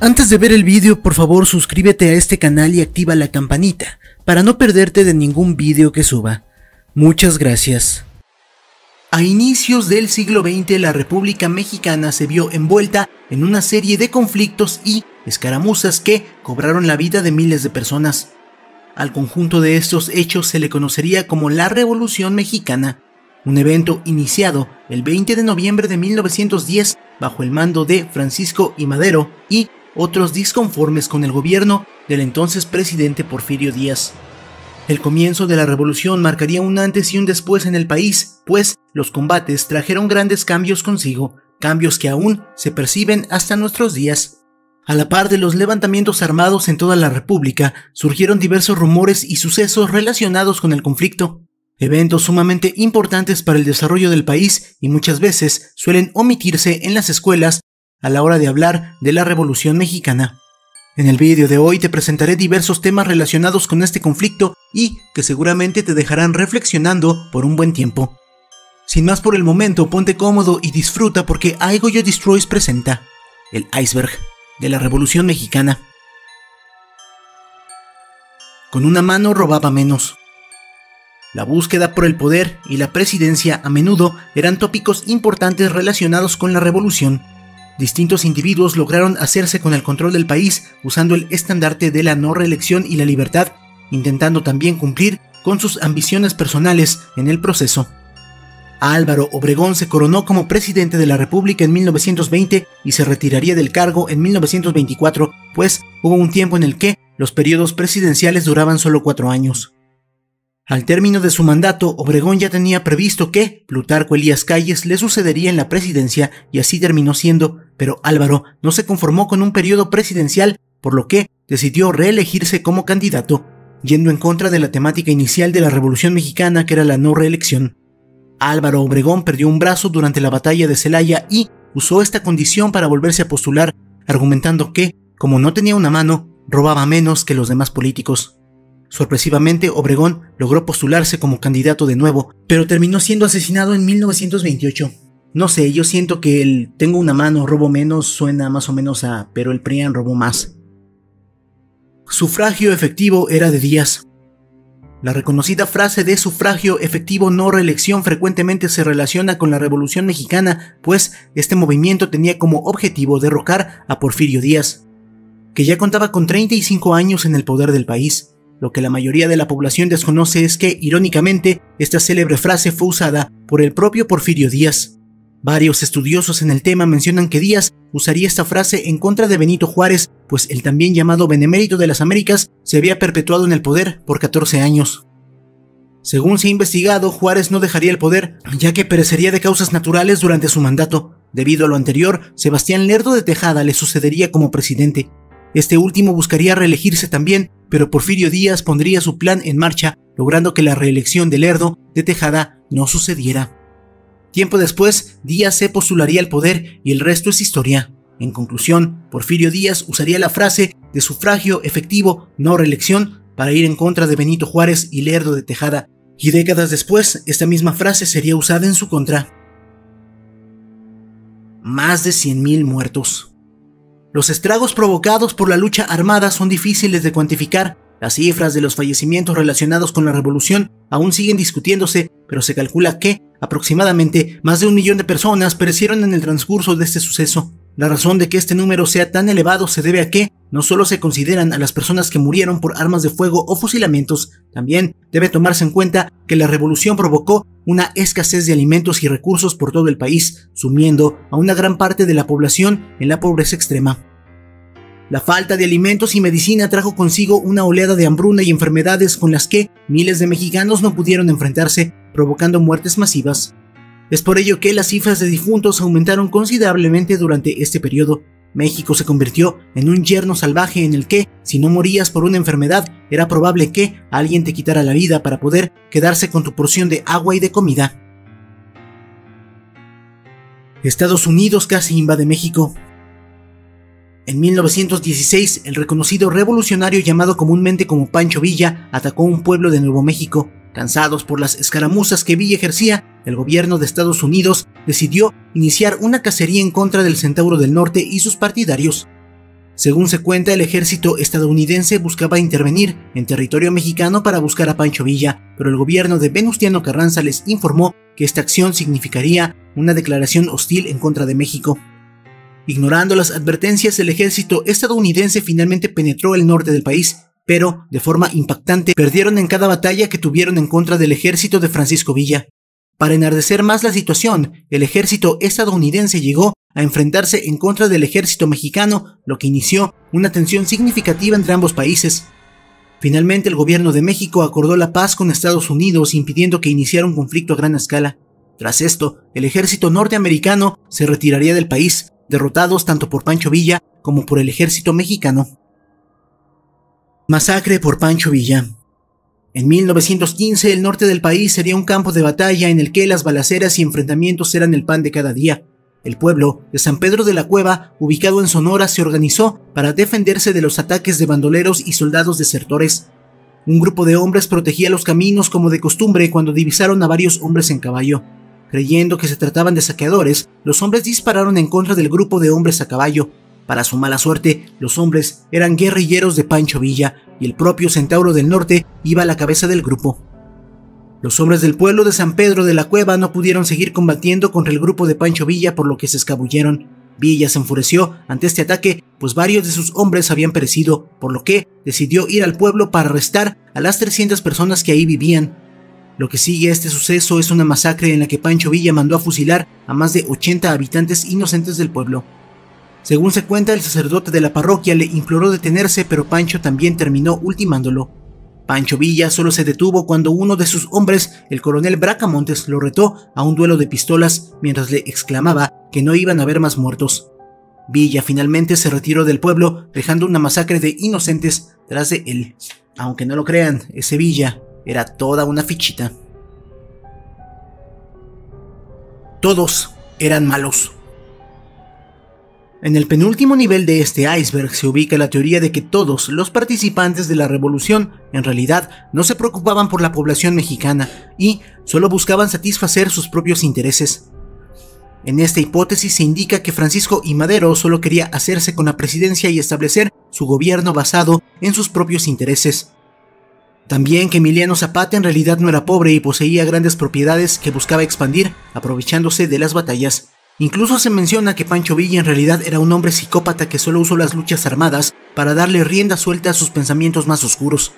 Antes de ver el vídeo, por favor suscríbete a este canal y activa la campanita para no perderte de ningún vídeo que suba. Muchas gracias. A inicios del siglo XX, la República Mexicana se vio envuelta en una serie de conflictos y escaramuzas que cobraron la vida de miles de personas. Al conjunto de estos hechos se le conocería como la Revolución Mexicana, un evento iniciado el 20 de noviembre de 1910 bajo el mando de Francisco I. Madero y otros disconformes con el gobierno del entonces presidente Porfirio Díaz. El comienzo de la revolución marcaría un antes y un después en el país, pues los combates trajeron grandes cambios consigo, cambios que aún se perciben hasta nuestros días. A la par de los levantamientos armados en toda la República, surgieron diversos rumores y sucesos relacionados con el conflicto, eventos sumamente importantes para el desarrollo del país y muchas veces suelen omitirse en las escuelas a la hora de hablar de la Revolución Mexicana. En el vídeo de hoy te presentaré diversos temas relacionados con este conflicto y que seguramente te dejarán reflexionando por un buen tiempo. Sin más por el momento, ponte cómodo y disfruta porque iGoyo Destroys presenta el iceberg de la Revolución Mexicana. Con una mano robaba menos. La búsqueda por el poder y la presidencia a menudo eran tópicos importantes relacionados con la revolución. Distintos individuos lograron hacerse con el control del país usando el estandarte de la no reelección y la libertad, intentando también cumplir con sus ambiciones personales en el proceso. Álvaro Obregón se coronó como presidente de la República en 1920 y se retiraría del cargo en 1924, pues hubo un tiempo en el que los periodos presidenciales duraban solo 4 años. Al término de su mandato, Obregón ya tenía previsto que Plutarco Elías Calles le sucedería en la presidencia y así terminó siendo, pero Álvaro no se conformó con un periodo presidencial, por lo que decidió reelegirse como candidato, yendo en contra de la temática inicial de la Revolución Mexicana, que era la no reelección. Álvaro Obregón perdió un brazo durante la batalla de Celaya y usó esta condición para volverse a postular, argumentando que, como no tenía una mano, robaba menos que los demás políticos. Sorpresivamente, Obregón logró postularse como candidato de nuevo, pero terminó siendo asesinado en 1928. No sé, yo siento que el tengo una mano, robo menos suena más o menos a pero el PRIAN robó más. Sufragio efectivo era de Díaz. La reconocida frase de sufragio efectivo no reelección frecuentemente se relaciona con la Revolución Mexicana, pues este movimiento tenía como objetivo derrocar a Porfirio Díaz, que ya contaba con 35 años en el poder del país. Lo que la mayoría de la población desconoce es que, irónicamente, esta célebre frase fue usada por el propio Porfirio Díaz. Varios estudiosos en el tema mencionan que Díaz usaría esta frase en contra de Benito Juárez, pues el también llamado Benemérito de las Américas se había perpetuado en el poder por 14 años. Según se ha investigado, Juárez no dejaría el poder, ya que perecería de causas naturales durante su mandato. Debido a lo anterior, Sebastián Lerdo de Tejada le sucedería como presidente. Este último buscaría reelegirse también, pero Porfirio Díaz pondría su plan en marcha, logrando que la reelección de Lerdo de Tejada no sucediera. Tiempo después, Díaz se postularía al poder y el resto es historia. En conclusión, Porfirio Díaz usaría la frase de sufragio efectivo, no reelección, para ir en contra de Benito Juárez y Lerdo de Tejada, y décadas después, esta misma frase sería usada en su contra. Más de 100,000 muertos. Los estragos provocados por la lucha armada son difíciles de cuantificar. Las cifras de los fallecimientos relacionados con la revolución aún siguen discutiéndose, pero se calcula que aproximadamente más de 1 millón de personas perecieron en el transcurso de este suceso. La razón de que este número sea tan elevado se debe a que no solo se consideran a las personas que murieron por armas de fuego o fusilamientos, también debe tomarse en cuenta que la revolución provocó una escasez de alimentos y recursos por todo el país, sumiendo a una gran parte de la población en la pobreza extrema. La falta de alimentos y medicina trajo consigo una oleada de hambruna y enfermedades con las que miles de mexicanos no pudieron enfrentarse, provocando muertes masivas. Es por ello que las cifras de difuntos aumentaron considerablemente durante este periodo. México se convirtió en un yerno salvaje en el que, si no morías por una enfermedad, era probable que alguien te quitara la vida para poder quedarse con tu porción de agua y de comida. Estados Unidos casi invade México. En 1916, el reconocido revolucionario llamado comúnmente como Pancho Villa atacó un pueblo de Nuevo México. Cansados por las escaramuzas que Villa ejercía, el gobierno de Estados Unidos decidió iniciar una cacería en contra del Centauro del Norte y sus partidarios. Según se cuenta, el ejército estadounidense buscaba intervenir en territorio mexicano para buscar a Pancho Villa, pero el gobierno de Venustiano Carranza les informó que esta acción significaría una declaración hostil en contra de México. Ignorando las advertencias, el ejército estadounidense finalmente penetró el norte del país, pero, de forma impactante, perdieron en cada batalla que tuvieron en contra del ejército de Francisco Villa. Para enardecer más la situación, el ejército estadounidense llegó a enfrentarse en contra del ejército mexicano, lo que inició una tensión significativa entre ambos países. Finalmente, el gobierno de México acordó la paz con Estados Unidos, impidiendo que iniciara un conflicto a gran escala. Tras esto, el ejército norteamericano se retiraría del país, derrotados tanto por Pancho Villa como por el ejército mexicano. Masacre por Pancho Villa. En 1915, el norte del país sería un campo de batalla en el que las balaceras y enfrentamientos eran el pan de cada día. El pueblo de San Pedro de la Cueva, ubicado en Sonora, se organizó para defenderse de los ataques de bandoleros y soldados desertores. Un grupo de hombres protegía los caminos como de costumbre cuando divisaron a varios hombres en caballo. Creyendo que se trataban de saqueadores, los hombres dispararon en contra del grupo de hombres a caballo. Para su mala suerte, los hombres eran guerrilleros de Pancho Villa y el propio Centauro del Norte iba a la cabeza del grupo. Los hombres del pueblo de San Pedro de la Cueva no pudieron seguir combatiendo contra el grupo de Pancho Villa, por lo que se escabulleron. Villa se enfureció ante este ataque, pues varios de sus hombres habían perecido, por lo que decidió ir al pueblo para arrestar a las 300 personas que ahí vivían. Lo que sigue a este suceso es una masacre en la que Pancho Villa mandó a fusilar a más de 80 habitantes inocentes del pueblo. Según se cuenta, el sacerdote de la parroquia le imploró detenerse, pero Pancho también terminó ultimándolo. Pancho Villa solo se detuvo cuando uno de sus hombres, el coronel Bracamontes, lo retó a un duelo de pistolas mientras le exclamaba que no iban a haber más muertos. Villa finalmente se retiró del pueblo, dejando una masacre de inocentes tras de él. Aunque no lo crean, ese Villa era toda una fichita. Todos eran malos. En el penúltimo nivel de este iceberg se ubica la teoría de que todos los participantes de la revolución en realidad no se preocupaban por la población mexicana y solo buscaban satisfacer sus propios intereses. En esta hipótesis se indica que Francisco I. Madero solo quería hacerse con la presidencia y establecer su gobierno basado en sus propios intereses. También que Emiliano Zapata en realidad no era pobre y poseía grandes propiedades que buscaba expandir aprovechándose de las batallas. Incluso se menciona que Pancho Villa en realidad era un hombre psicópata que solo usó las luchas armadas para darle rienda suelta a sus pensamientos más oscuros.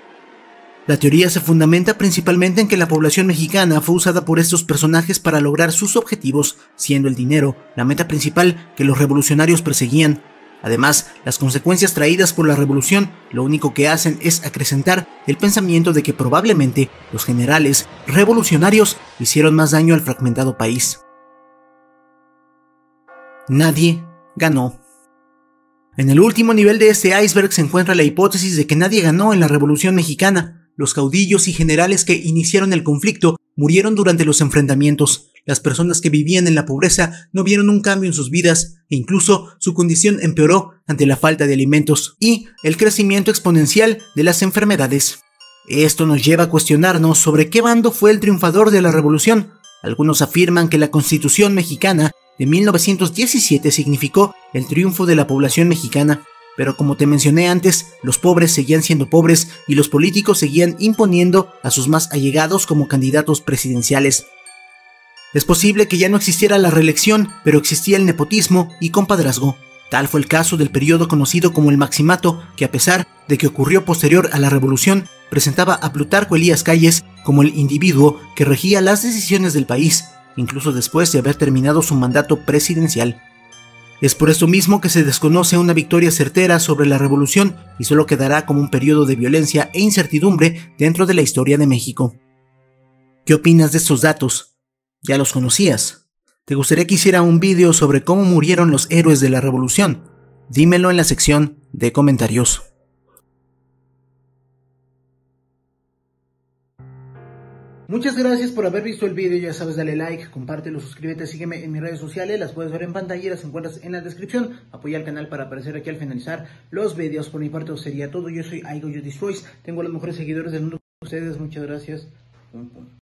La teoría se fundamenta principalmente en que la población mexicana fue usada por estos personajes para lograr sus objetivos, siendo el dinero la meta principal que los revolucionarios perseguían. Además, las consecuencias traídas por la revolución lo único que hacen es acrecentar el pensamiento de que probablemente los generales revolucionarios hicieron más daño al fragmentado país. Nadie ganó. En el último nivel de este iceberg se encuentra la hipótesis de que nadie ganó en la Revolución Mexicana. Los caudillos y generales que iniciaron el conflicto murieron durante los enfrentamientos. Las personas que vivían en la pobreza no vieron un cambio en sus vidas e incluso su condición empeoró ante la falta de alimentos y el crecimiento exponencial de las enfermedades. Esto nos lleva a cuestionarnos sobre qué bando fue el triunfador de la revolución. Algunos afirman que la Constitución mexicana de 1917 significó el triunfo de la población mexicana, pero como te mencioné antes, los pobres seguían siendo pobres y los políticos seguían imponiendo a sus más allegados como candidatos presidenciales. Es posible que ya no existiera la reelección, pero existía el nepotismo y compadrazgo. Tal fue el caso del periodo conocido como el Maximato, que a pesar de que ocurrió posterior a la revolución, presentaba a Plutarco Elías Calles como el individuo que regía las decisiones del país, incluso después de haber terminado su mandato presidencial. Es por esto mismo que se desconoce una victoria certera sobre la revolución y solo quedará como un periodo de violencia e incertidumbre dentro de la historia de México. ¿Qué opinas de estos datos? ¿Ya los conocías? ¿Te gustaría que hiciera un vídeo sobre cómo murieron los héroes de la revolución? Dímelo en la sección de comentarios. Muchas gracias por haber visto el vídeo, ya sabes, dale like, compártelo, suscríbete, sígueme en mis redes sociales, las puedes ver en pantalla y las encuentras en la descripción. Apoya al canal para aparecer aquí al finalizar los vídeos. Por mi parte sería todo, yo soy Aigo You Destroys, tengo a los mejores seguidores del mundo, ustedes, muchas gracias.